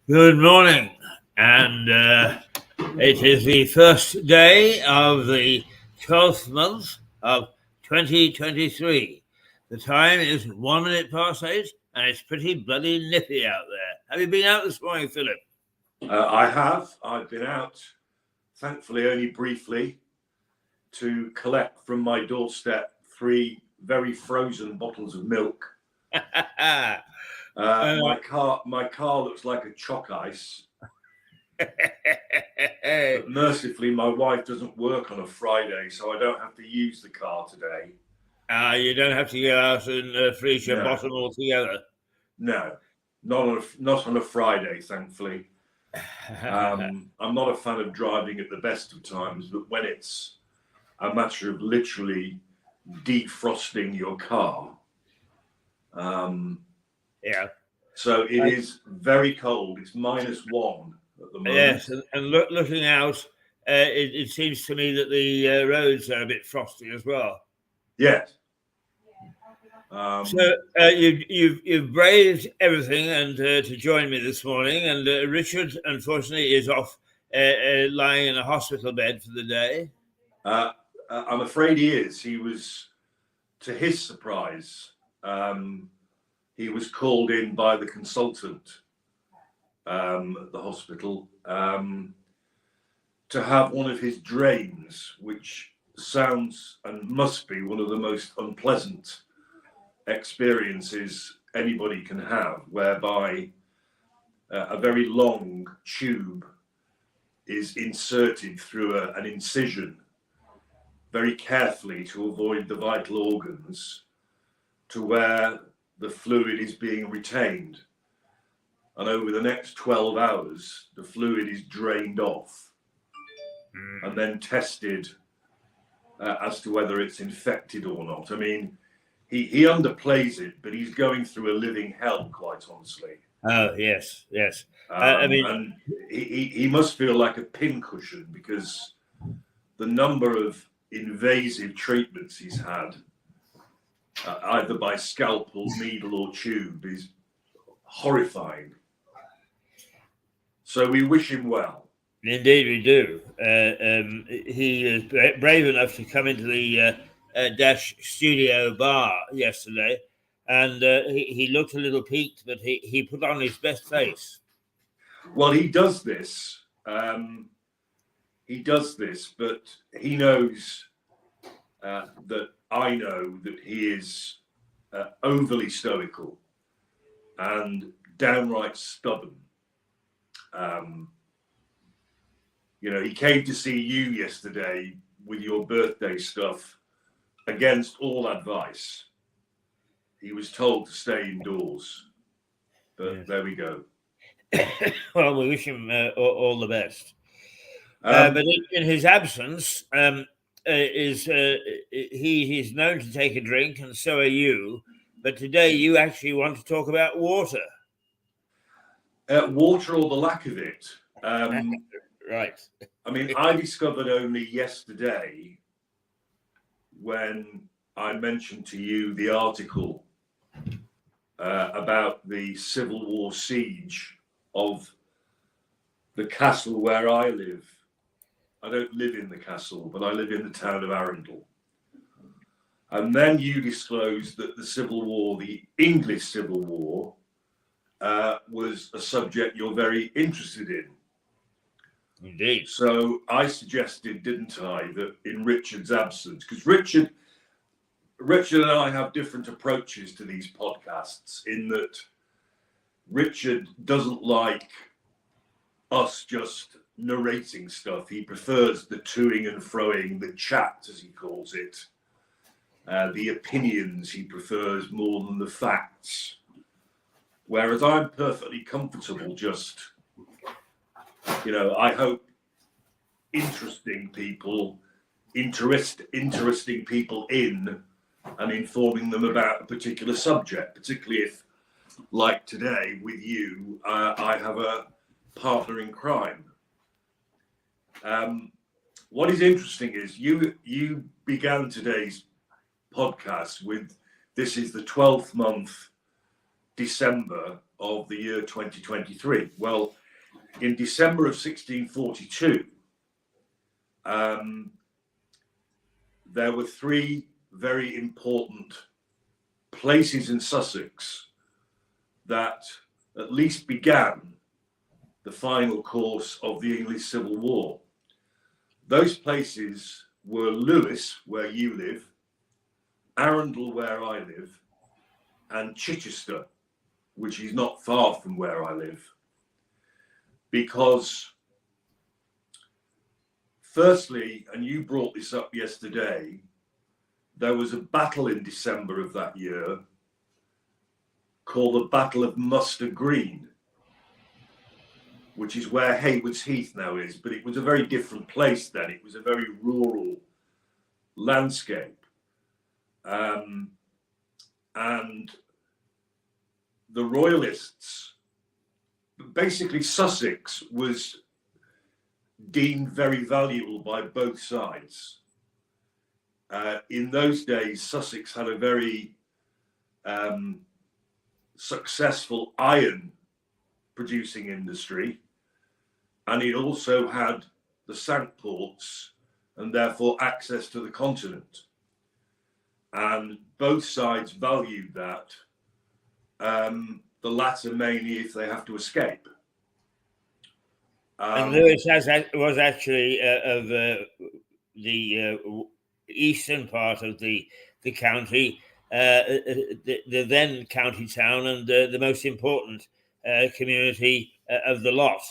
Good morning, and it is the first day of the 12th month of 2023. The time is 1 minute past 8, and it's pretty bloody nippy out there. Have you been out this morning, Philip? I have. I've been out, thankfully only briefly, to collect from my doorstep 3 very frozen bottles of milk. My car looks like a chalk ice. But mercifully, my wife doesn't work on a Friday, so I don't have to use the car today. You don't have to go out and freeze your bottom altogether. No, not on a Friday, thankfully. I'm not a fan of driving at the best of times, but when it's a matter of literally defrosting your car, so it is very cold. It's -1 at the moment. Yes, and looking out, it seems to me that the roads are a bit frosty as well. Yes. So you've braved everything and to join me this morning. And Richard, unfortunately, is off lying in a hospital bed for the day. I'm afraid he is. He was, to his surprise, he was called in by the consultant at the hospital to have one of his drains, which sounds and must be one of the most unpleasant experiences anybody can have, whereby a very long tube is inserted through an incision very carefully to avoid the vital organs to where the fluid is being retained. And over the next 12 hours, the fluid is drained off and then tested as to whether it's infected or not. I mean, he underplays it, but he's going through a living hell, quite honestly. Oh, yes. And he must feel like a pincushion, because the number of invasive treatments he's had, either by scalpel, needle or tube, is horrifying. So we wish him well. Indeed we do. He is brave enough to come into the Dash Studio bar yesterday, and he looked a little peaked, but he put on his best face. Well, he does this, but he knows that I know that he is overly stoical and downright stubborn. He came to see you yesterday with your birthday stuff against all advice. He was told to stay indoors, but There we go. Well, we wish him all the best. But in his absence, he's known to take a drink, and so are you. But today you actually want to talk about water. Water, or the lack of it. Right. I mean, I discovered only yesterday, when I mentioned to you the article about the Civil War siege of the castle where I live. I don't live in the castle, but I live in the town of Arundel. And then you disclosed that the Civil War, the English Civil War, was a subject you're very interested in. Indeed. So I suggested, didn't I, that in Richard's absence, because Richard and I have different approaches to these podcasts, in that Richard doesn't like us just narrating stuff. He prefers the toing and froing, the chat, as he calls it, the opinions he prefers more than the facts. Whereas I'm perfectly comfortable just, I hope interesting people in and informing them about a particular subject, particularly if, like today with you, I have a partner in crime. What is interesting is you began today's podcast with, this is the 12th month, December, of the year 2023? Well, in December of 1642, there were three very important places in Sussex that at least began the final course of the English Civil War. Those places were Lewes, where you live, Arundel, where I live, and Chichester, which is not far from where I live. Because, firstly, and you brought this up yesterday, there was a battle in December of that year called the Battle of Muster Green, which is where Haywards Heath now is, but it was a very different place then. It was a very rural landscape. And the Royalists, basically Sussex was deemed very valuable by both sides. In those days, Sussex had a very successful iron producing industry, and it also had the Cinque Ports and therefore access to the continent. And both sides valued that, the latter mainly if they have to escape. And Lewes was actually of the eastern part of the county, the then county town, and the most important community of the lot,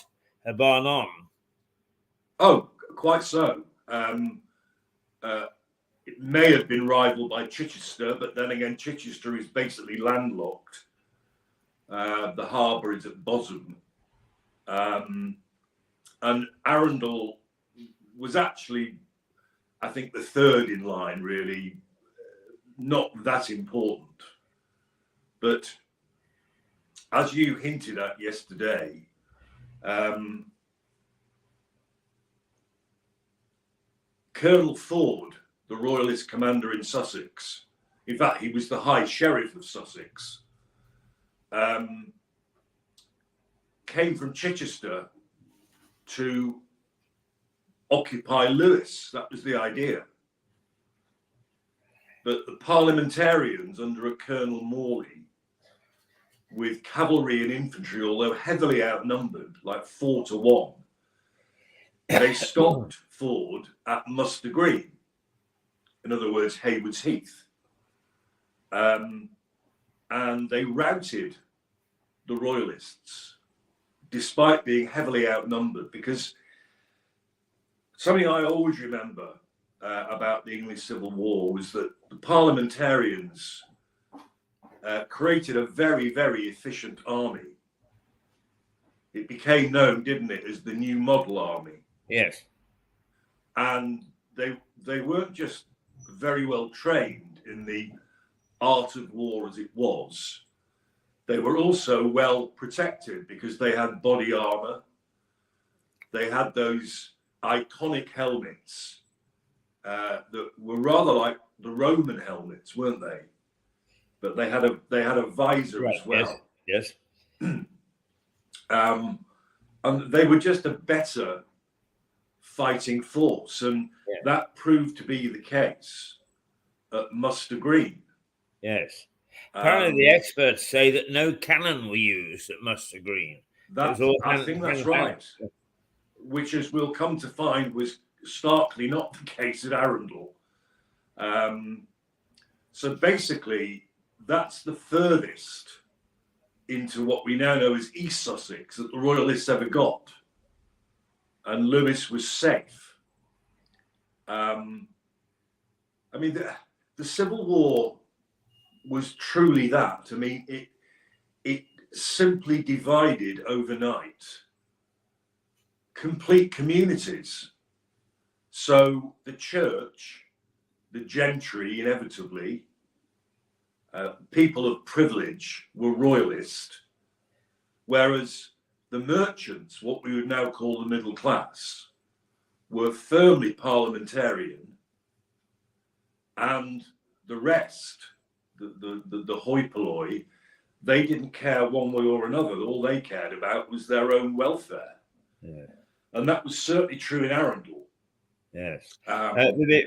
bar none. Oh, quite so. It may have been rivaled by Chichester, but then again, Chichester is basically landlocked. The harbour is at Bosham. And Arundel was actually, I think, the third in line, really, not that important. But as you hinted at yesterday, Colonel Ford, the Royalist commander in Sussex, in fact, he was the High Sheriff of Sussex, came from Chichester to occupy Lewes. That was the idea. But the parliamentarians under a Colonel Morley, with cavalry and infantry, although heavily outnumbered, like 4-1, they stopped Ford at Muster Green. In other words, Haywards Heath. And they routed the Royalists, despite being heavily outnumbered, because something I always remember about the English Civil War was that the parliamentarians created a very, very efficient army. It became known, didn't it, as the New Model Army. Yes. And they weren't just very well trained in the art of war as it was. They were also well protected because they had body armor. They had those iconic helmets that were rather like the Roman helmets, weren't they? But they had a visor as well. Yes. And they were just a better fighting force, and that proved to be the case at Muster Green. Yes. Apparently, the experts say that no cannon were used at Muster Green. I think that's right. Which, as we'll come to find, was starkly not the case at Arundel. So basically, that's the furthest into what we now know as East Sussex that the Royalists ever got. And Lewes was safe. I mean, the Civil War was truly that. I mean, it simply divided overnight complete communities. So the church, the gentry, inevitably, people of privilege were royalist, whereas the merchants, what we would now call the middle class, were firmly parliamentarian, and the rest, the hoi polloi, they didn't care one way or another. All they cared about was their own welfare. Yeah. And that was certainly true in Arundel. Yes. Um,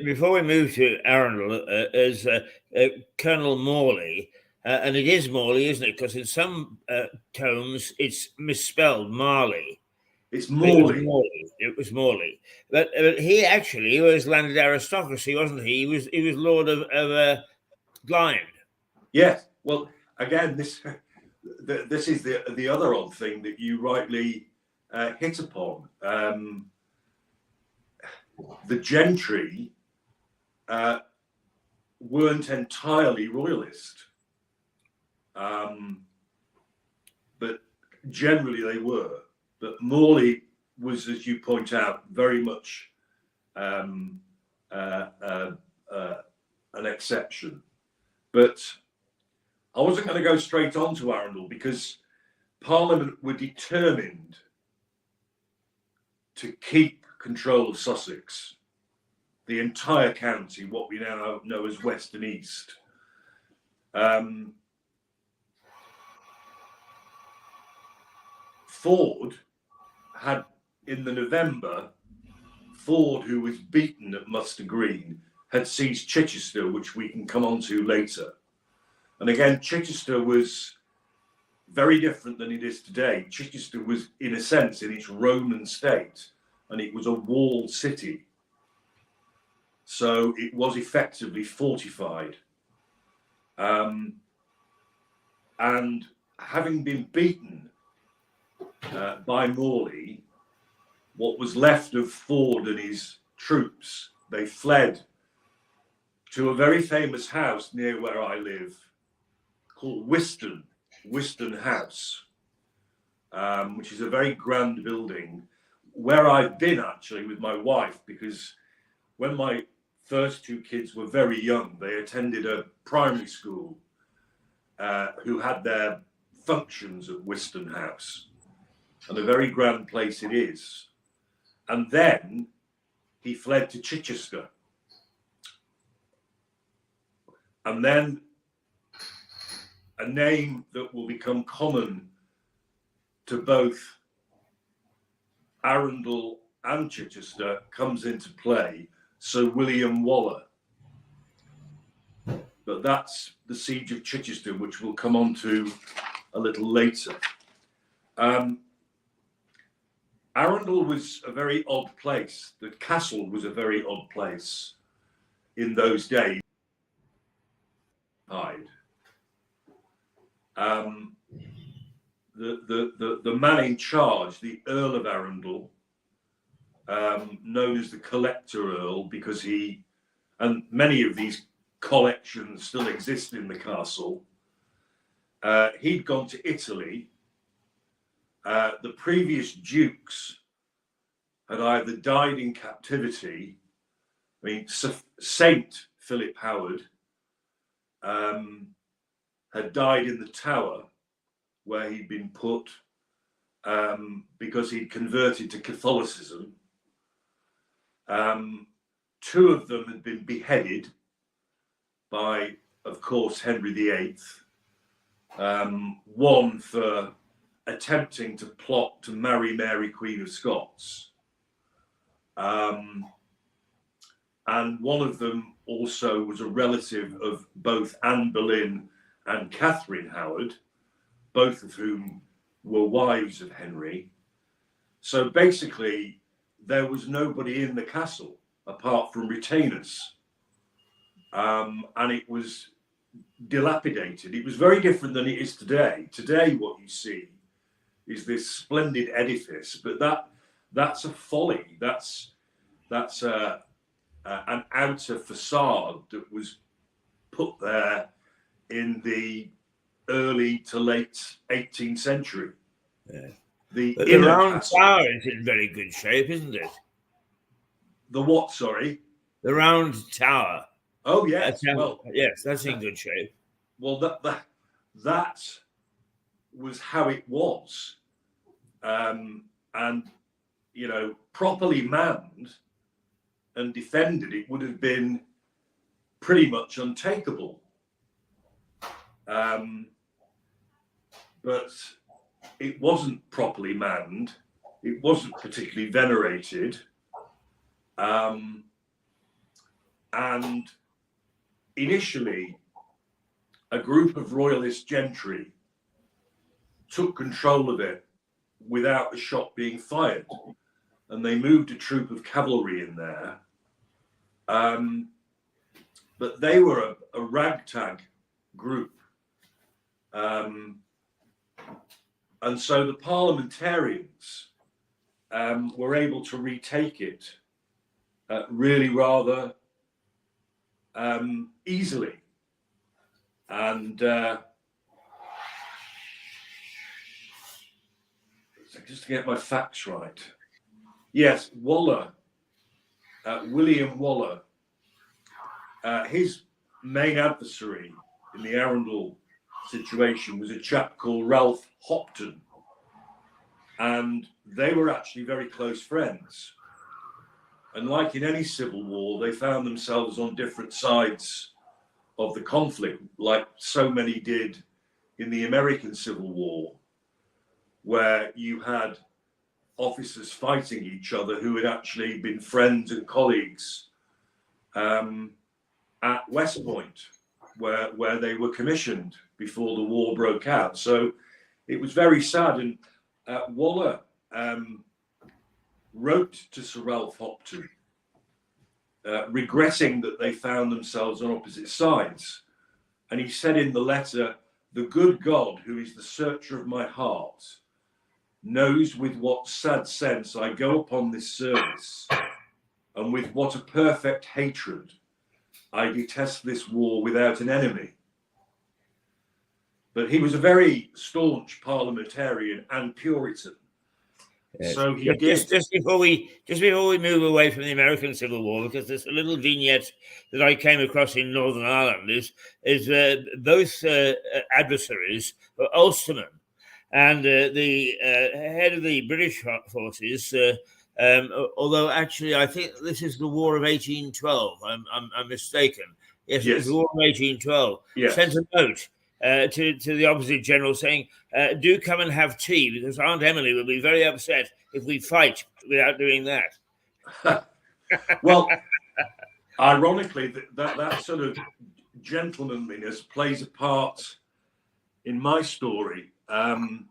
Before we move to Arundel, as Colonel Morley, and it is Morley, isn't it? Because in some tomes it's misspelled Marley. it's But it was Morley. Morley. It was Morley. But he actually was landed aristocracy, wasn't he? He was Lord of Blind. Yes. Well, again, this is the other odd thing that you rightly hit upon. The gentry weren't entirely royalist, but generally they were. But Morley was, as you point out, very much an exception. But I wasn't going to go straight on to Arundel because Parliament were determined to keep control of Sussex, the entire county, what we now know as West and East. Ford had, in the November, Ford, who was beaten at Muster Green, had seized Chichester, which we can come on to later. And again, Chichester was very different than it is today. Chichester was, in a sense, in its Roman state, and it was a walled city. So it was effectively fortified. And having been beaten by Morley, what was left of Ford and his troops, they fled to a very famous house near where I live called Wiston House, which is a very grand building where I've been actually with my wife, because when my first two kids were very young, they attended a primary school who had their functions at Wiston House, and a very grand place it is. And then he fled to Chichester. And then a name that will become common to both Arundel and Chichester comes into play, Sir William Waller. But that's the Siege of Chichester, which we'll come on to a little later. Arundel was a very odd place. The castle was a very odd place in those days. The man in charge, the Earl of Arundel, known as the Collector Earl, because he, and many of these collections still exist in the castle, he'd gone to Italy. The previous dukes had either died in captivity. I mean, Saint Philip Howard had died in the Tower, where he'd been put because he'd converted to Catholicism. Two of them had been beheaded by, of course, Henry VIII. One for attempting to plot to marry Mary, Queen of Scots. And one of them also was a relative of both Anne Boleyn and Catherine Howard, both of whom were wives of Henry. So basically, there was nobody in the castle apart from retainers. And it was dilapidated. It was very different than it is today. Today, what you see is this splendid edifice, but that's a folly. That's an outer facade that was put there in the early to late 18th century. Yeah. The Round Tower is in very good shape, isn't it? The what, sorry? The Round Tower. Oh, yes. Yes, that's in good shape. Well, that was how it was. And, you know, properly manned and defended, it would have been pretty much untakeable. but it wasn't properly manned. It wasn't particularly venerated. And initially, a group of royalist gentry took control of it without a shot being fired. And they moved a troop of cavalry in there. But they were a ragtag group. And so the parliamentarians were able to retake it really rather easily. And just to get my facts right. Yes, Waller, William Waller, his main adversary in the Arundel situation was a chap called Ralph Hopton. And they were actually very close friends. And like in any civil war, they found themselves on different sides of the conflict, like so many did in the American Civil War, where you had officers fighting each other who had actually been friends and colleagues at West Point, where they were commissioned before the war broke out. So it was very sad. And Waller wrote to Sir Ralph Hopton, regretting that they found themselves on opposite sides. And he said in the letter, "The good God, who is the searcher of my heart, knows with what sad sense I go upon this service, and with what a perfect hatred I detest this war without an enemy." But he was a very staunch parliamentarian and Puritan. Yes. So he Just, did. just before we move away from the American Civil War, because there's a little vignette that I came across in Northern Ireland is both adversaries were Ulstermen, and the head of the British forces. Although actually, I think this is the War of 1812. I'm mistaken. Yes, Yes. It's the War of 1812. Yes. Sent a note to the opposite general saying, "Do come and have tea, because Aunt Emily will be very upset if we fight without doing that." Well, ironically, that sort of gentlemanliness plays a part in my story. But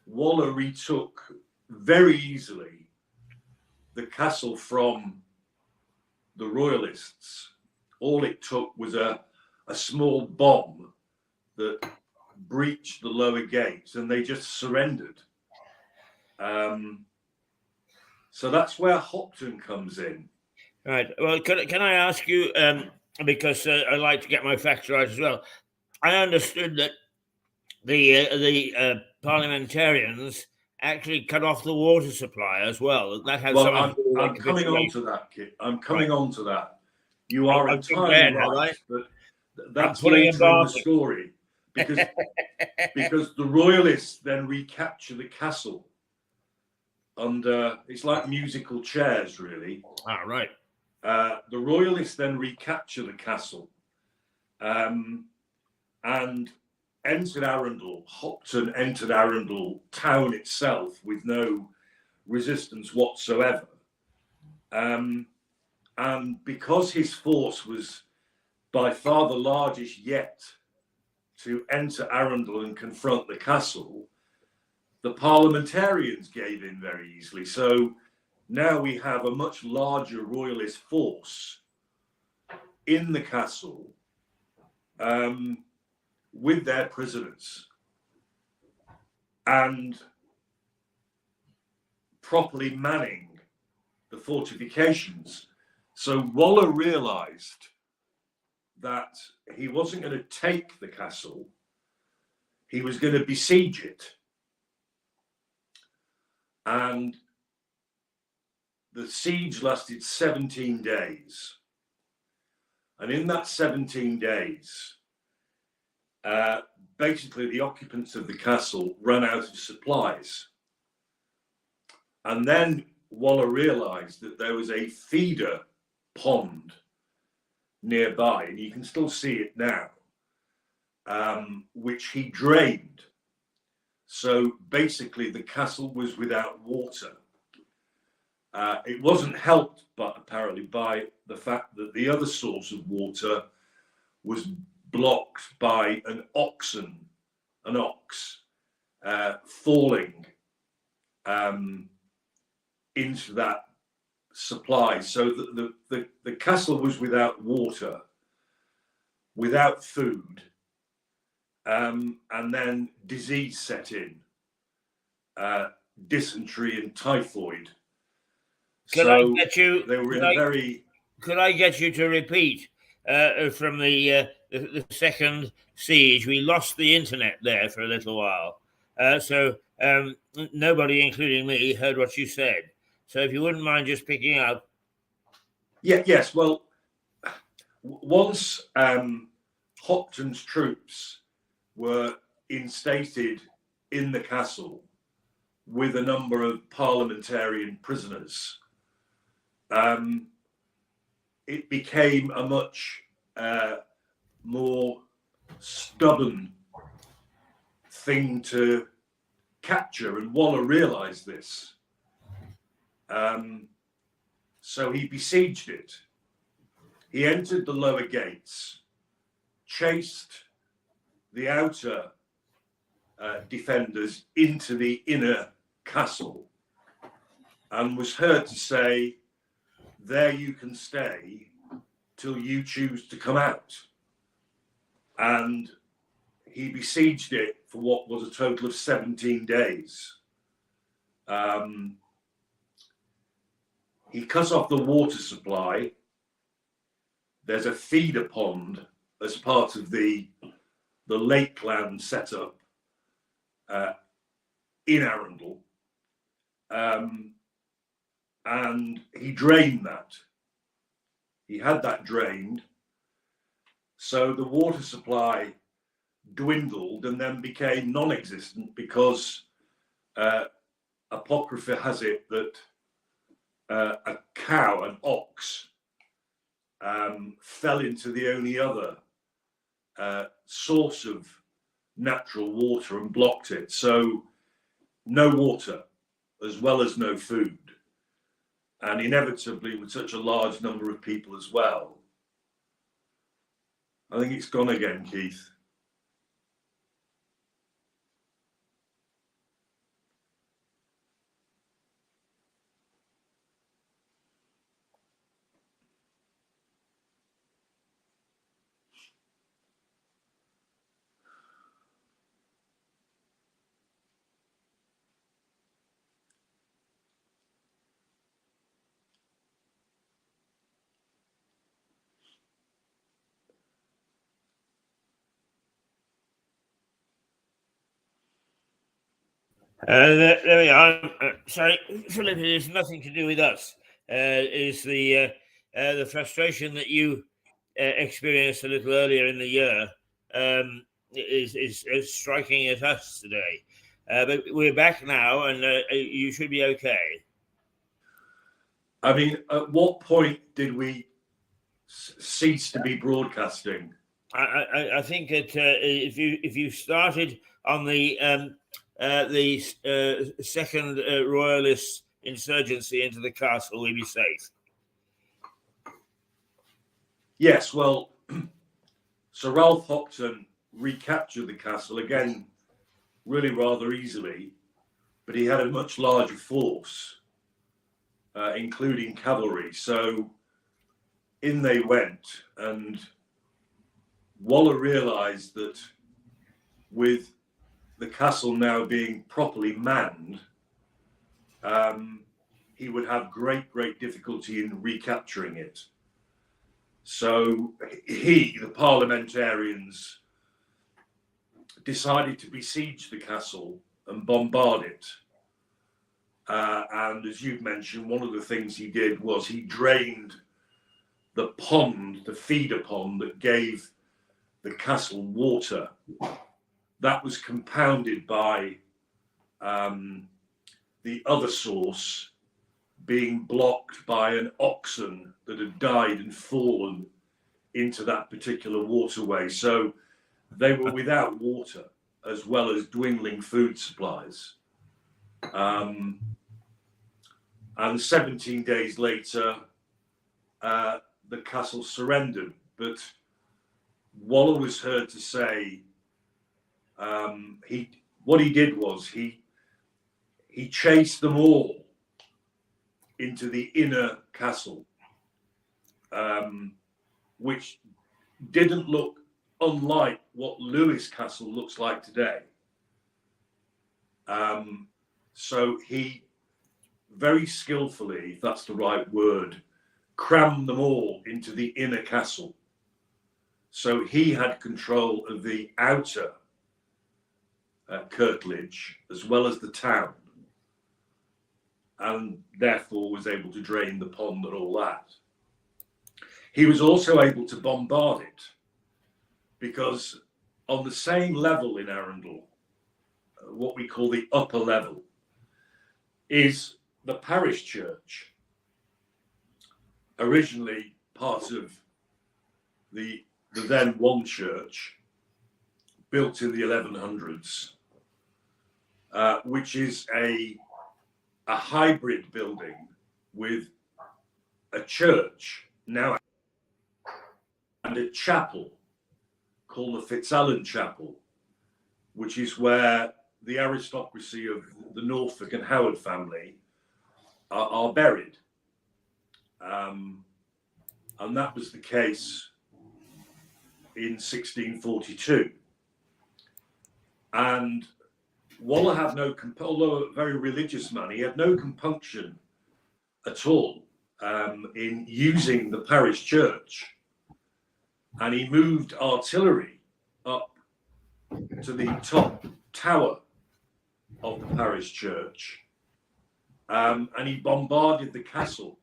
Waller retook very easily the castle from the royalists. All it took was a small bomb that breached the lower gates, and they just surrendered. So that's where Hopton comes in. Right. Well, can I ask you, because I like to get my facts right as well. I understood that the parliamentarians actually cut off the water supply as well. That has Well, something to do with I'm coming on to that, Kit. I'm coming on to that. You are I'm entirely prepared, right, but that's putting later in the story, because the royalists then recapture the castle under, it's like musical chairs, really. Ah, right. The royalists then recapture the castle and entered Arundel. Hopton entered Arundel town itself with no resistance whatsoever. And because his force was by far the largest yet to enter Arundel and confront the castle, the parliamentarians gave in very easily. So now we have a much larger royalist force in the castle with their prisoners and properly manning the fortifications. So Waller realized that he wasn't going to take the castle, he was going to besiege it. And the siege lasted 17 days. And in that 17 days, basically the occupants of the castle ran out of supplies. And then Waller realized that there was a feeder pond nearby, and you can still see it now, which he drained. So basically, the castle was without water. It wasn't helped, but apparently by the fact that the other source of water was blocked by an ox falling into that supply. So the castle was without water, without food, and then disease set in, dysentery and typhoid. Could So I get you? they were in a very. Could I get you to repeat from the second siege? We lost the internet there for a little while, so nobody, including me, heard what you said. So if you wouldn't mind just picking up. Yeah. Yes. Well, once Hopton's troops were instated in the castle with a number of parliamentarian prisoners, it became a much more stubborn thing to capture, and Waller realized this. So he besieged it. He entered the lower gates, chased the outer defenders into the inner castle, and was heard to say, "There you can stay till you choose to come out." And he besieged it for what was a total of 17 days. He cut off the water supply. There's a feeder pond as part of the lakeland setup in Arundel. And he drained that. He had that drained. So the water supply dwindled and then became non-existent because Apocrypha has it that a cow, an ox, fell into the only other source of natural water and blocked it. So no water, as well as no food. And inevitably, with such a large number of people as well. I think it's gone again, Keith. There we are. Sorry, Philip, it has nothing to do with us. Is the frustration that you experienced a little earlier in the year is striking at us today. But we're back now, and you should be okay. I mean, at what point did we cease to be broadcasting? I think that if you started on the second royalist insurgency into the castle, we'd be safe. Yes, well, Sir Ralph Hopton recaptured the castle again, really rather easily, but he had a much larger force, including cavalry. So in they went, and Waller realised that with the castle now being properly manned, he would have great difficulty in recapturing it. So the parliamentarians, decided to besiege the castle and bombard it. And as you've mentioned, one of the things he did was he drained the pond, the feeder pond that gave the castle water. That was compounded by the other source being blocked by an oxen that had died and fallen into that particular waterway. So they were without water as well as dwindling food supplies. And 17 days later, the castle surrendered. But Waller was heard to say what he did was he chased them all into the inner castle, which didn't look unlike what Lewes Castle looks like today. So he very skillfully, if that's the right word, crammed them all into the inner castle. So he had control of the outer curtilage as well as the town, and therefore was able to drain the pond and all that. He was also able to bombard it, because on the same level in Arundel, what we call the upper level, is the parish church, originally part of the then one church, built in the 1100s, which is a hybrid building with a church now and a chapel called the Fitzalan Chapel, which is where the aristocracy of the Norfolk and Howard family are buried. And that was the case in 1642. And Waller had although a very religious man, he had no compunction at all in using the parish church. And he moved artillery up to the top tower of the parish church, and he bombarded the castle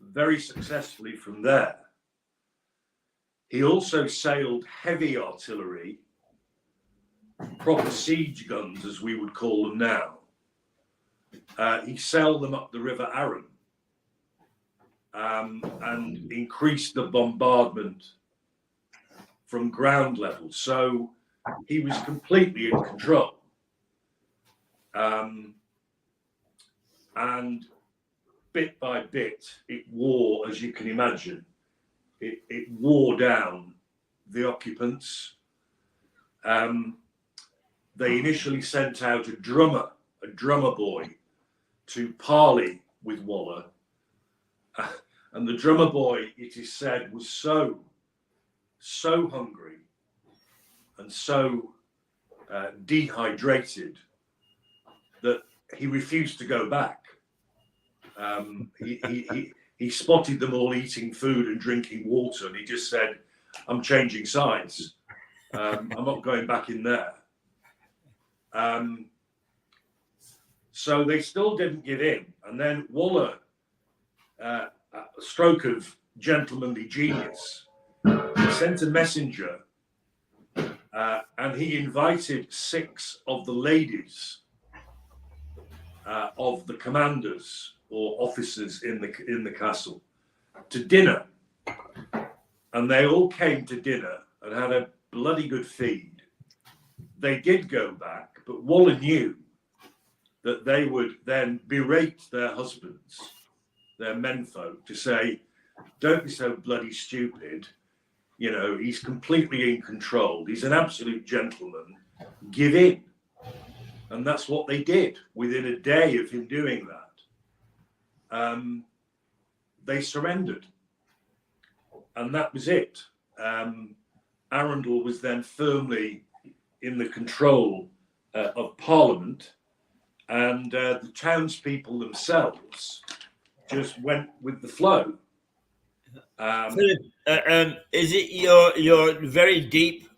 very successfully from there. He also sailed heavy artillery, proper siege guns as we would call them now. He sailed them up the River Arun, and increased the bombardment from ground level. So he was completely in control. And bit by bit, it wore, as you can imagine, it wore down the occupants. They initially sent out a drummer boy to parley with Waller. And the drummer boy, it is said, was so hungry and so dehydrated that he refused to go back. He spotted them all eating food and drinking water, and he just said, "I'm changing sides. I'm not going back in there." So they still didn't give in. And then Waller, a stroke of gentlemanly genius, sent a messenger, and he invited 6 of the ladies of the commanders or officers in the castle to dinner, and they all came to dinner and had a bloody good feed. They did go back, but Waller knew that they would then berate their husbands, their menfolk, to say, "Don't be so bloody stupid. You know, he's completely in control. He's an absolute gentleman. Give in." And that's what they did. Within a day of him doing that, they surrendered. And that was it. Arundel was then firmly in the control of Parliament, and the townspeople themselves just went with the flow. Philip, is it your very deep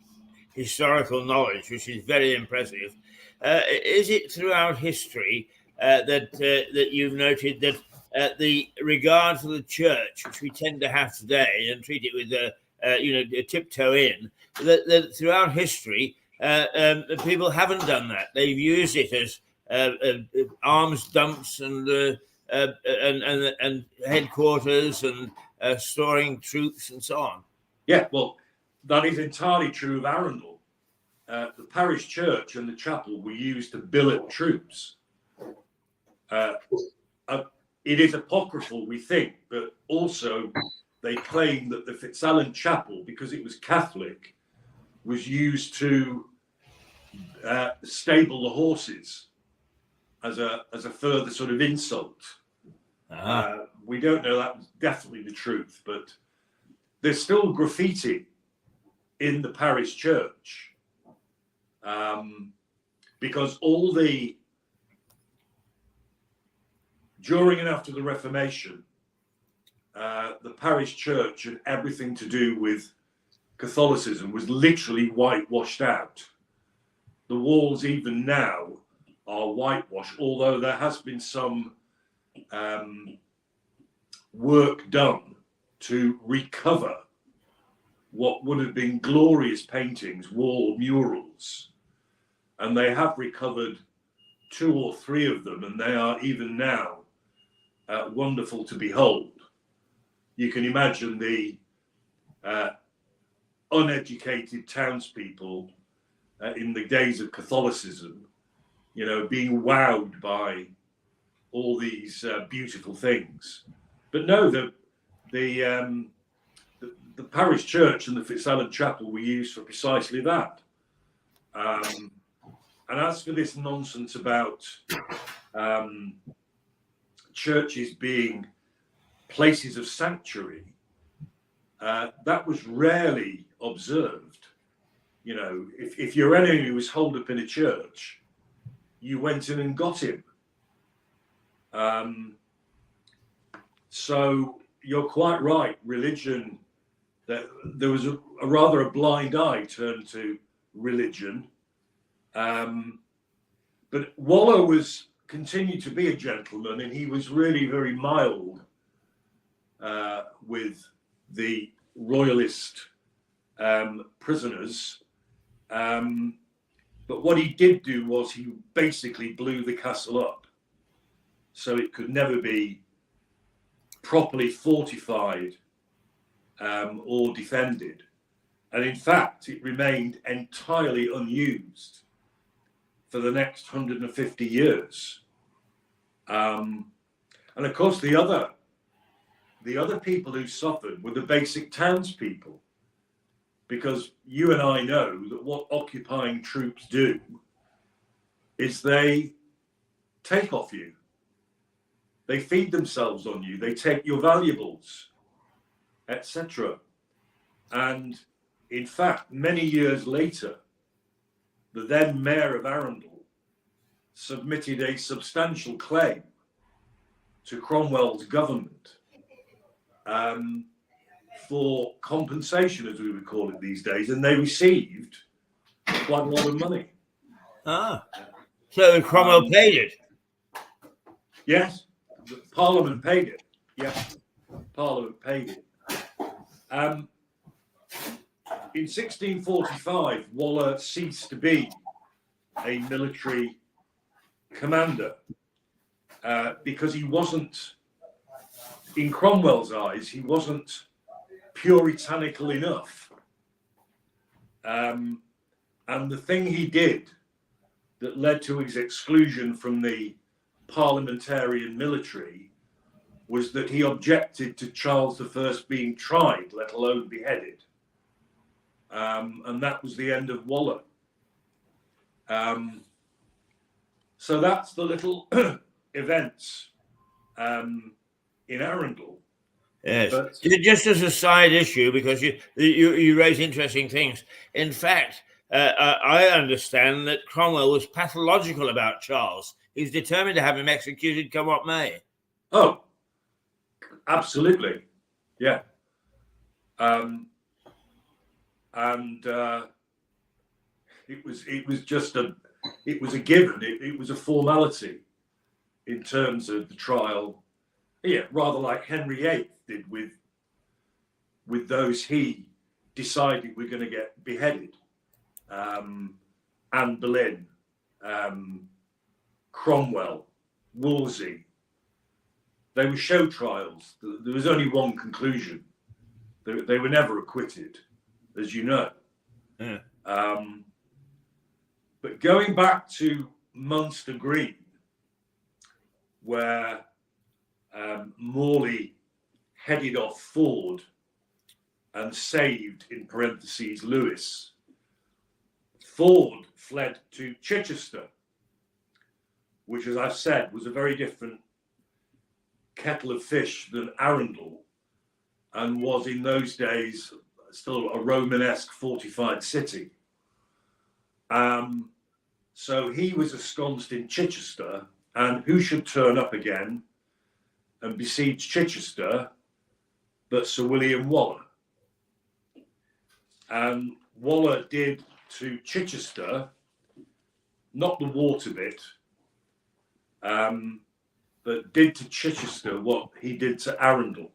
historical knowledge, which is very impressive, is it throughout history that you've noted that the regard for the church, which we tend to have today and treat it with a tiptoe in, that throughout history people haven't done that. They've used it as arms dumps and headquarters and storing troops and so on. Yeah, well, that is entirely true of Arundel. The parish church and the chapel were used to billet troops. It is apocryphal, we think, but also they claim that the Fitzalan Chapel, because it was Catholic, was used to stable the horses as a further sort of insult. We don't know that was definitely the truth, but there's still graffiti in the parish church because during and after the Reformation, the parish church and everything to do with Catholicism was literally whitewashed out. The walls even now are whitewashed, although there has been some work done to recover what would have been glorious paintings, wall murals. And they have recovered 2 or 3 of them, and they are even now wonderful to behold. You can imagine the uneducated townspeople in the days of Catholicism, being wowed by all these beautiful things. But no, the parish church and the Fitzalan Chapel were used for precisely that. And as for this nonsense about churches being places of sanctuary, that was rarely observed. If your enemy was holed up in a church, you went in and got him. So you're quite right. Religion, there was a rather blind eye turned to religion. But Waller continued to be a gentleman, and he was really very mild with the royalist prisoners. But what he did do was he basically blew the castle up, so it could never be properly fortified or defended. And in fact, it remained entirely unused for the next 150 years. And of course, the other people who suffered were the basic townspeople, because you and I know that what occupying troops do is they take off you. They feed themselves on you. They take your valuables, etc. And in fact, many years later, the then mayor of Arundel submitted a substantial claim to Cromwell's government for compensation, as we would call it these days, and they received quite a lot of money. So Cromwell paid it? Yes, Parliament paid it. Yes, Parliament paid it. In 1645, Waller ceased to be a military commander because he wasn't, in Cromwell's eyes, he wasn't puritanical enough. And the thing he did that led to his exclusion from the parliamentarian military was that he objected to Charles I being tried, let alone beheaded. And that was the end of Waller. So that's the little events in Arundel. Yes. But just as a side issue, because you raise interesting things. In fact, I understand that Cromwell was pathological about Charles. He's determined to have him executed come what may. Oh, absolutely. Yeah. And it was just a given. It was a formality in terms of the trial. Yeah, rather like Henry VIII did with those he decided were going to get beheaded. Anne Boleyn, Cromwell, Wolsey, they were show trials. There was only one conclusion. They were never acquitted, as you know. Yeah. But going back to Munster Green, where Morley headed off Ford and saved, in parentheses, Lewis, Ford fled to Chichester, which, as I've said, was a very different kettle of fish than Arundel, and was in those days still a Romanesque fortified city. So he was ensconced in Chichester, and who should turn up again and besiege Chichester but Sir William Waller? And Waller did to Chichester, not the water bit, but did to Chichester what he did to Arundel.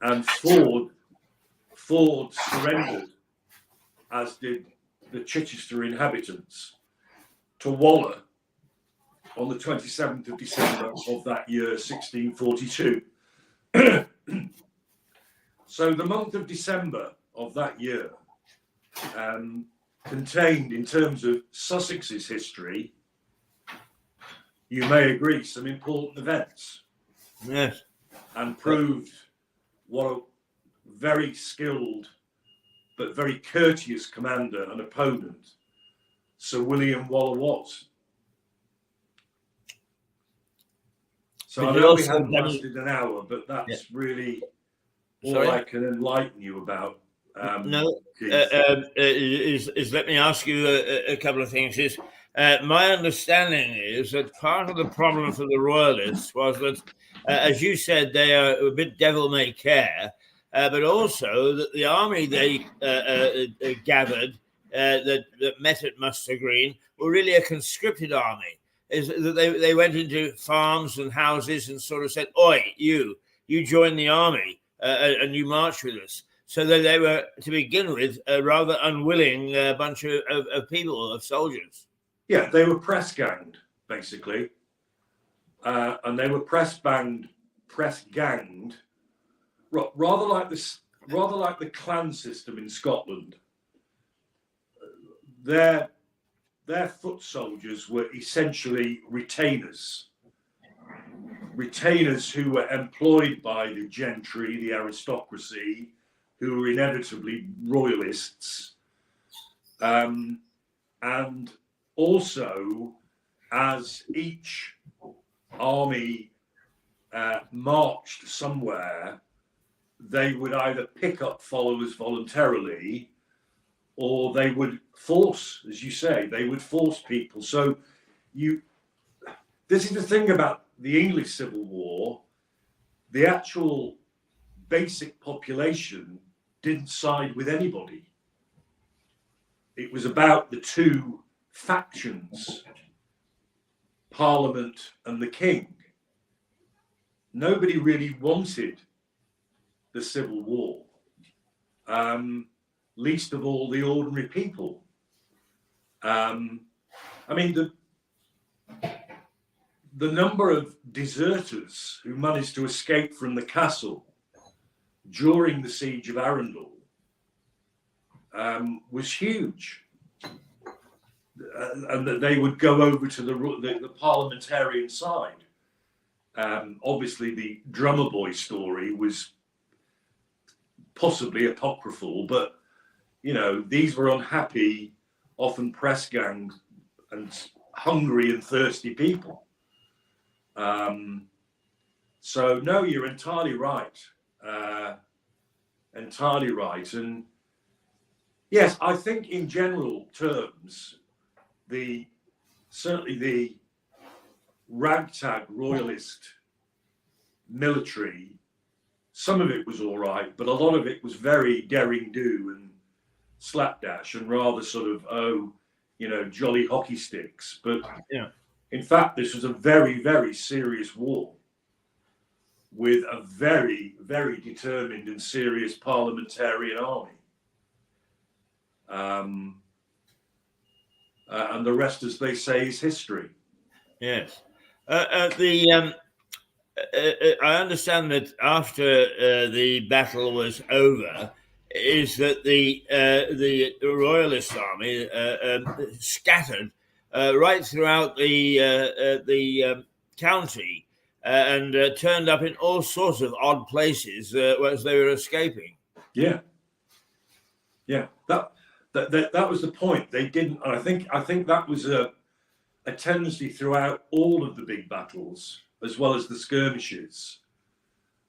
And Ford surrendered, as did the Chichester inhabitants, to Waller on the 27th of December of that year, 1642. So the month of December of that year contained, in terms of Sussex's history, you may agree, some important events. Yes. And proved what a very skilled but very courteous commander and opponent Sir William Waller was. So I know we haven't lasted an hour, but that's really all I can enlighten you about. Let me ask you a couple of things. My understanding is that part of the problem for the Royalists was that, as you said, they are a bit devil-may-care, but also that the army they gathered that met at Munster Green were really a conscripted army. Is that they went into farms and houses and sort of said, "Oi, you join the army and you march with us." So that they were, to begin with, a rather unwilling bunch of people, of soldiers. Yeah, they were press ganged, basically, and they were press ganged, rather like the clan system in Scotland. Their foot soldiers were essentially retainers who were employed by the gentry, the aristocracy, who were inevitably royalists, and also, as each army marched somewhere, they would either pick up followers voluntarily, or they would force, as you say, they would force people. So this is the thing about the English Civil War. The actual basic population didn't side with anybody. It was about the two factions, Parliament and the King. Nobody really wanted the Civil War, least of all the ordinary people. I mean, the number of deserters who managed to escape from the castle during the siege of Arundel was huge. And that they would go over to the parliamentarian side. Obviously, the drummer boy story was possibly apocryphal, but these were unhappy, often press gang and hungry and thirsty people. So no, you're entirely right. Entirely right. And yes, I think in general terms, certainly the ragtag royalist military, some of it was all right, but a lot of it was very daring do and slapdash and rather sort of, jolly hockey sticks. But in fact, this was a very, very serious war with a very, very determined and serious parliamentarian army. And the rest, as they say, is history. Yes. I understand that after the battle was over, is that the Royalist army scattered right throughout the county and turned up in all sorts of odd places as they were escaping. Yeah, yeah. That was the point. They didn't. And I think that was a tendency throughout all of the big battles, as well as the skirmishes.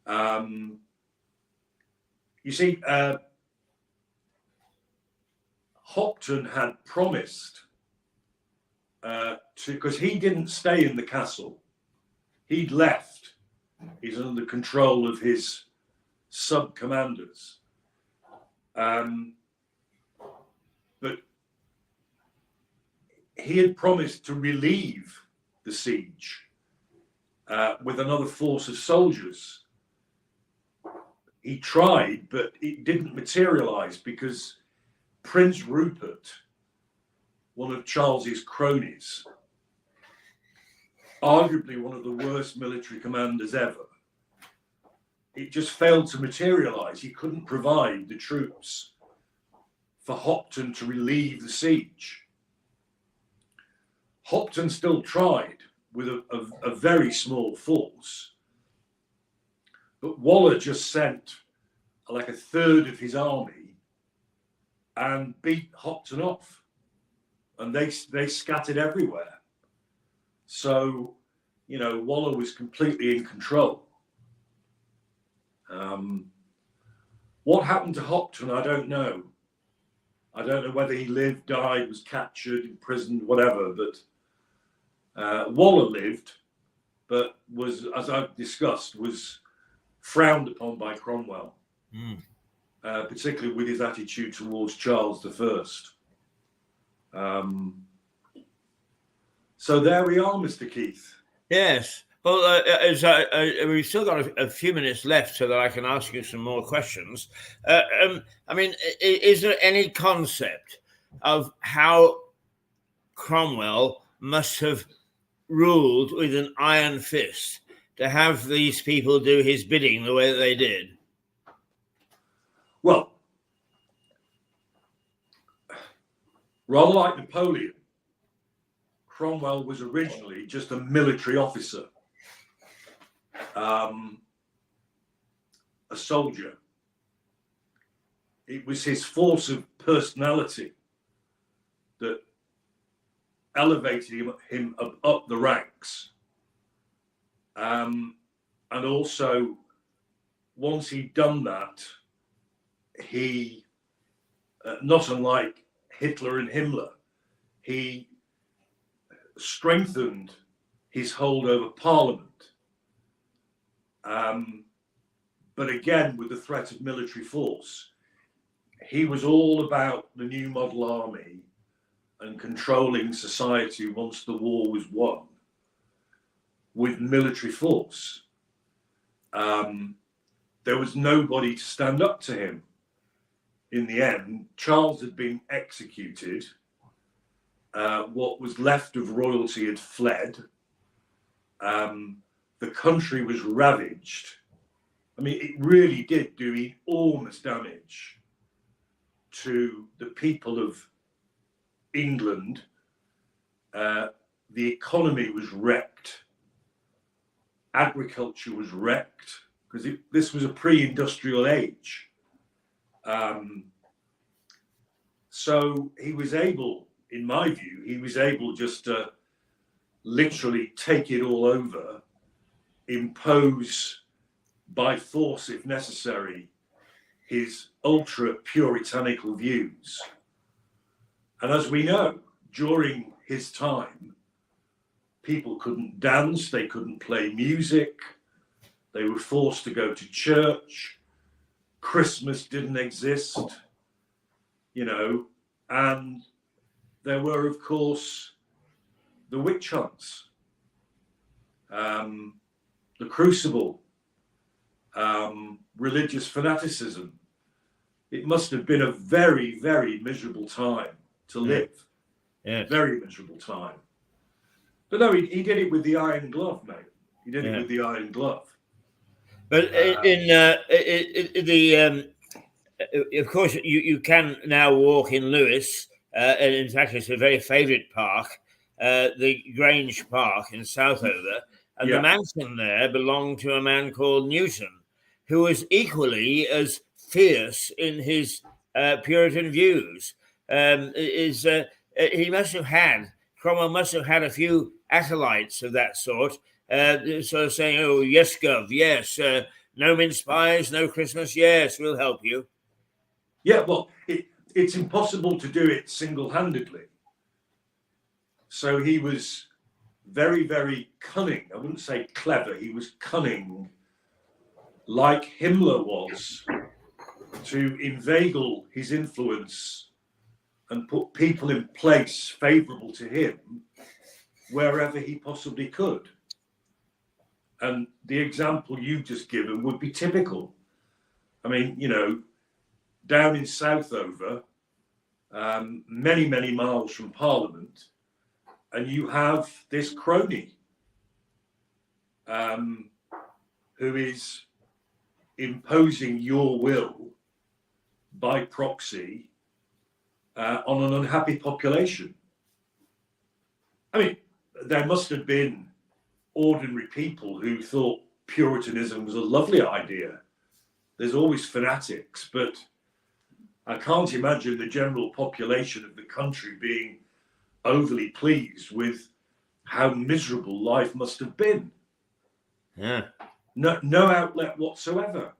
You see, Hopton had promised because he didn't stay in the castle. He'd left. He's under the control of his sub-commanders. But he had promised to relieve the siege with another force of soldiers. He tried, but it didn't materialize because Prince Rupert, one of Charles's cronies, arguably one of the worst military commanders ever, it just failed to materialize. He couldn't provide the troops for Hopton to relieve the siege. Hopton still tried with a very small force, but Waller just sent like a third of his army and beat Hopton off, and they scattered everywhere. So, you know, Waller was completely in control. What happened to Hopton, I don't know. I don't know whether he lived, died, was captured, imprisoned, whatever, but Waller lived, but was, as I've discussed, was frowned upon by Cromwell, particularly with his attitude towards Charles I. So there we are, Mr. Keith. Yes. Well, we've still got a few minutes left so that I can ask you some more questions. I mean, is there any concept of how Cromwell must have ruled with an iron fist to have these people do his bidding the way that they did? Well, rather like Napoleon, Cromwell was originally just a military officer, a soldier. It was his force of personality that elevated him up the ranks. And also, once he'd done that, he, not unlike Hitler and Himmler, he strengthened his hold over Parliament. But again, with the threat of military force, he was all about the new model army and controlling society once the war was won with military force. There was nobody to stand up to him. In the end, Charles had been executed. What was left of royalty had fled. The country was ravaged. I mean, it really did do enormous damage to the people of England. The economy was wrecked. Agriculture was wrecked because this was a pre-industrial age. So he was able, in my view, he was able just to literally take it all over, impose by force, if necessary, his ultra puritanical views. And as we know, during his time, people couldn't dance, they couldn't play music, they were forced to go to church, Christmas didn't exist, you know, and there were, of course, the witch hunts, the crucible, religious fanaticism. It must have been a very, very miserable time to live. Yes. Very miserable time. But no, he did it with the iron glove, mate. He did it Yeah. with the iron glove. But of course, you can now walk in Lewes, and in fact, it's a very favourite park, the Grange Park in Southover, and the mansion there belonged to a man called Newton, who was equally as fierce in his Puritan views. He must have had, Cromwell must have had a few acolytes of that sort, sort of saying, "Oh, yes, Gov, yes, no mince pies, no Christmas, yes, we'll help you." Yeah, well, it's impossible to do it single-handedly. So he was very, very cunning. I wouldn't say clever. He was cunning, like Himmler was, to inveigle his influence and put people in place favourable to him wherever he possibly could. And the example you've just given would be typical. I mean, you know, down in Southover, many, many miles from Parliament, and you have this crony who is imposing your will by proxy on an unhappy population. I mean, there must have been ordinary people who thought Puritanism was a lovely idea. There's always fanatics, but I can't imagine the general population of the country being overly pleased with how miserable life must have been. Yeah. No outlet whatsoever.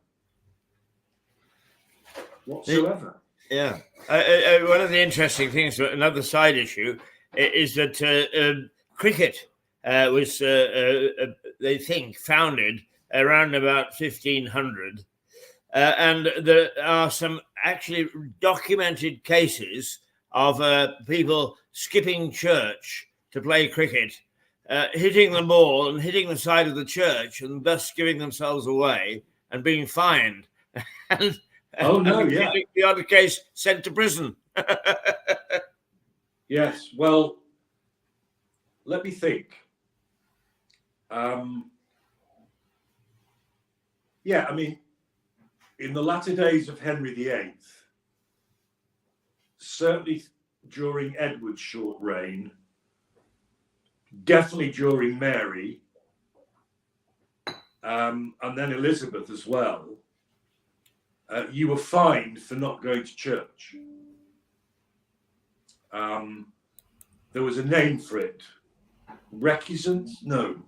Whatsoever. Yeah. One of the interesting things, another side issue, is that cricket was, they think, founded around about 1500. And there are some actually documented cases of people skipping church to play cricket, hitting the ball and hitting the side of the church and thus giving themselves away and being fined. and the other case sent to prison. Yes, well, let me think. Yeah, I mean, in the latter days of Henry VIII, certainly during Edward's short reign, definitely during Mary, and then Elizabeth as well, you were fined for not going to church. There was a name for it. Recusance? No.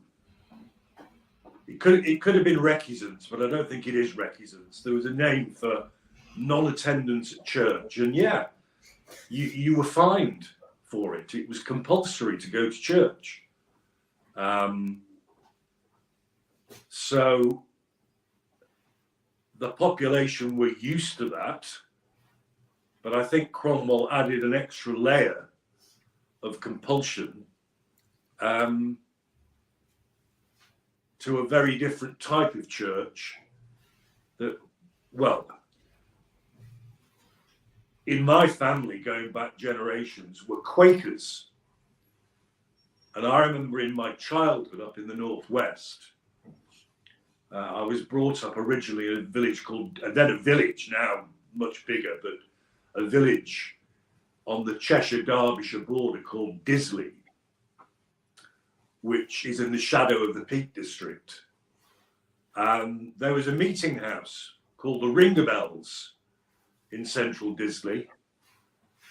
It could have been recusance, but I don't think it is recusance. There was a name for non-attendance at church, and yeah, you were fined for it. It was compulsory to go to church. So the population were used to that, but I think Cromwell added an extra layer of compulsion to a very different type of church that, well, in my family, going back generations, were Quakers. And I remember in my childhood up in the Northwest, I was brought up originally in a village called, then a village, now much bigger, but a village on the Cheshire-Derbyshire border called Disley, which is in the shadow of the Peak District. There was a meeting house called the Ring of Bells in central Disley.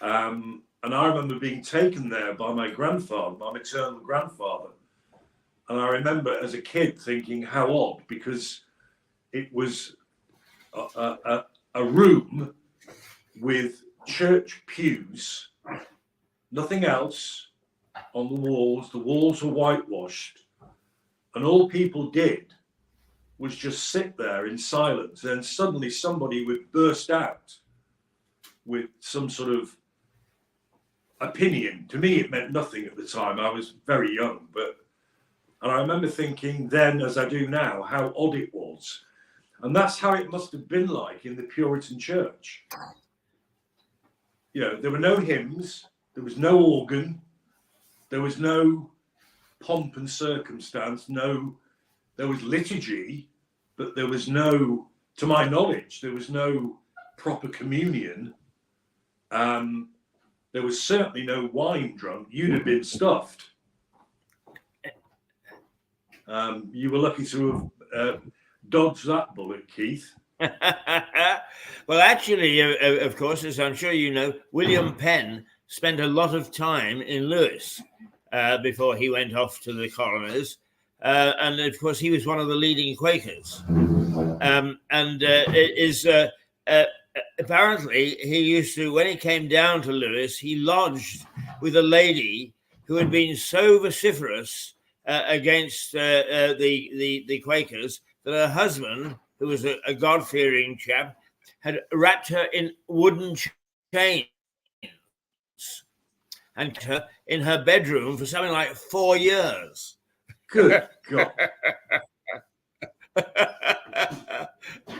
And I remember being taken there by my grandfather, my maternal grandfather. And I remember as a kid thinking how odd, because it was a room with church pews, nothing else on the walls were whitewashed, and all people did was just sit there in silence. And suddenly somebody would burst out with some sort of opinion. To me, it meant nothing at the time. I was very young, and I remember thinking then, as I do now, how odd it was. And that's how it must have been like in the Puritan church. You know, there were no hymns, there was no organ, there was no pomp and circumstance, no there was liturgy, but there was no, to my knowledge, there was no proper communion. There was certainly no wine drunk. You'd have been stuffed. You were lucky to have dodged that bullet, Keith. Well, actually, of course, as I'm sure you know, William Penn spent a lot of time in Lewis before he went off to the colonies. And of course, he was one of the leading Quakers. Apparently, he used to, when he came down to Lewis, he lodged with a lady who had been so vociferous against the Quakers that her husband, who was a God-fearing chap, had wrapped her in wooden chains and kept her in her bedroom for something like 4 years. Good God.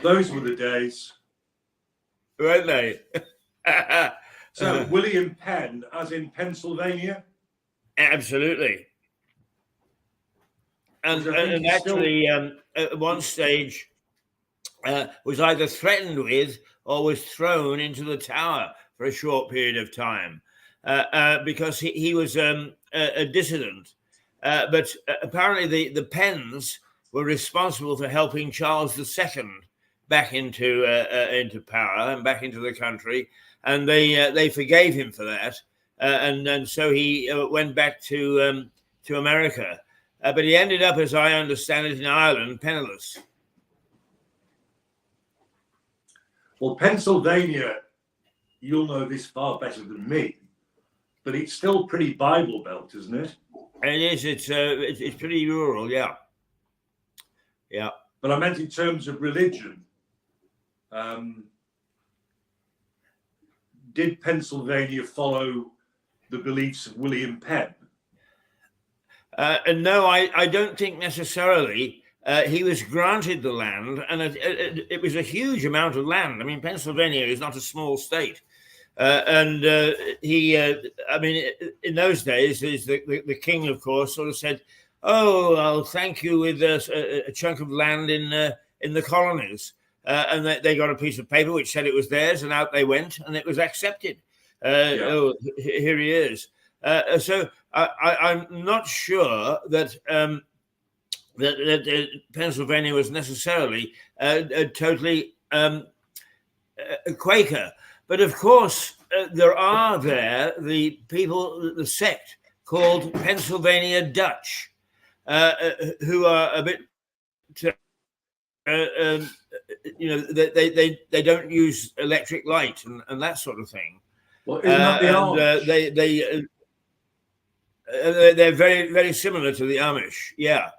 Those were the days. Weren't they? So, William Penn, as in Pennsylvania? Absolutely. And actually, at one stage, was either threatened with or was thrown into the tower for a short period of time because he was a dissident. But apparently the Penns were responsible for helping Charles II back into power and back into the country, and they forgave him for that, and so he went back to America. But he ended up, as I understand it, in Ireland, penniless. Well, Pennsylvania, you'll know this far better than me, but it's still pretty Bible Belt, isn't it? It is. It's pretty rural, yeah. Yeah. But I meant in terms of religion. Did Pennsylvania follow the beliefs of William Penn? No, I don't think necessarily. He was granted the land, and it was a huge amount of land. I mean, Pennsylvania is not a small state. And I mean, in those days, the king, of course, sort of said, "Oh, I'll thank you with a chunk of land in the colonies." And they got a piece of paper which said it was theirs, and out they went, and it was accepted. Oh, here he is. So I'm not sure that that Pennsylvania was necessarily totally Quaker. But of course, there are there the people, the sect called Pennsylvania Dutch, who are a bit, they don't use electric light and that sort of thing. Well, isn't that the Amish? They're very, very similar to the Amish, yeah.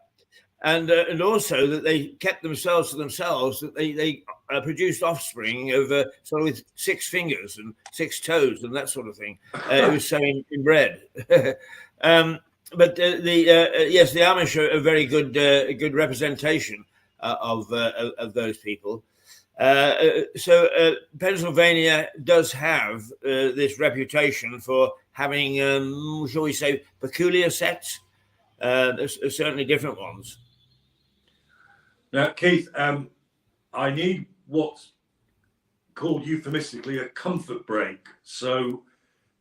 And also that they kept themselves to themselves, that they produced offspring of sort of with 6 fingers and 6 toes and that sort of thing. It was so inbred. But yes, the Amish are a very good representation of those people. So Pennsylvania does have this reputation for having, shall we say, peculiar sects. There's certainly different ones. Now, Keith, I need what's called euphemistically a comfort break. So,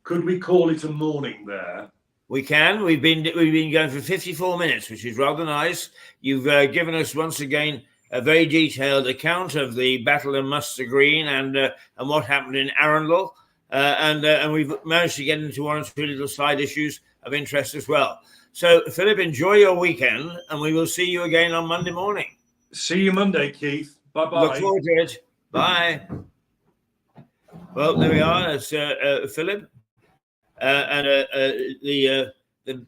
could we call it a morning there? We can. We've been going for 54 minutes, which is rather nice. You've given us once again a very detailed account of the Battle of Muster Green and what happened in Arundel, and we've managed to get into 1 or 2 little side issues of interest as well. So, Philip, enjoy your weekend, and we will see you again on Monday morning. See you Monday, Keith. Bye-bye. Look forward to it. Bye. Well, there we are. That's Philip. And the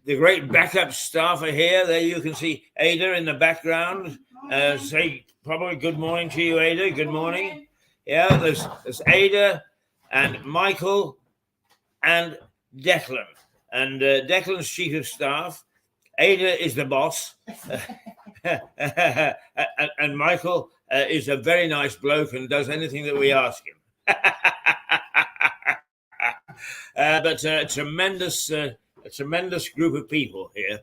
great backup staff are here. There you can see Ada in the background. Say probably good morning to you, Ada. Good morning. Yeah, there's Ada and Michael and Declan. And Declan's chief of staff. Ada is the boss. And Michael is a very nice bloke and does anything that we ask him. But a tremendous group of people here.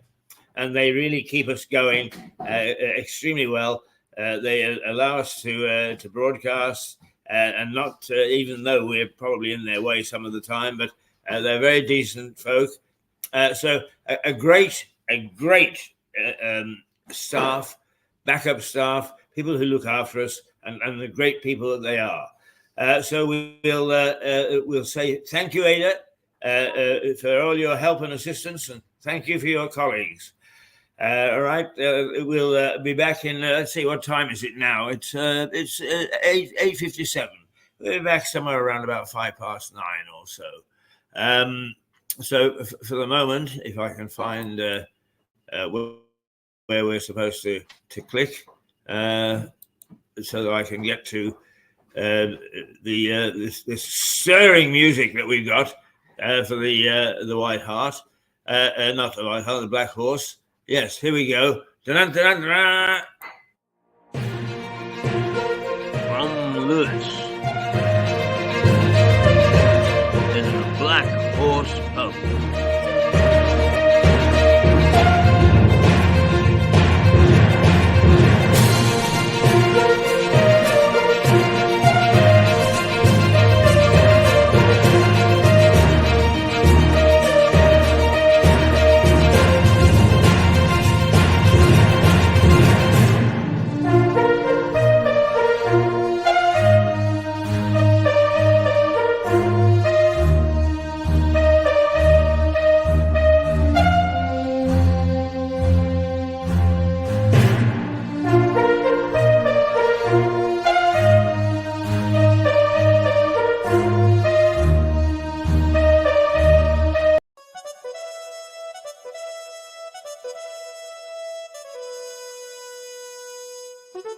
and they really keep us going extremely well. They allow us to broadcast, and not even though we're probably in their way some of the time, but they're very decent folk. So a great staff, backup staff, people who look after us, and the great people that they are. So we'll say thank you, Ada, for all your help and assistance, and thank you for your colleagues. All right, we'll be back in. Let's see, what time is it now? It's 8:57. We'll be back somewhere around about 9:05 or so. So for the moment, if I can find where we're supposed to click, so that I can get to this stirring music that we've got for the White Hart, not the White Hart, the Black Horse. Yes, here we go. Dun-dun-dun-dun-dun. From Lewis in the Black Horse Pub.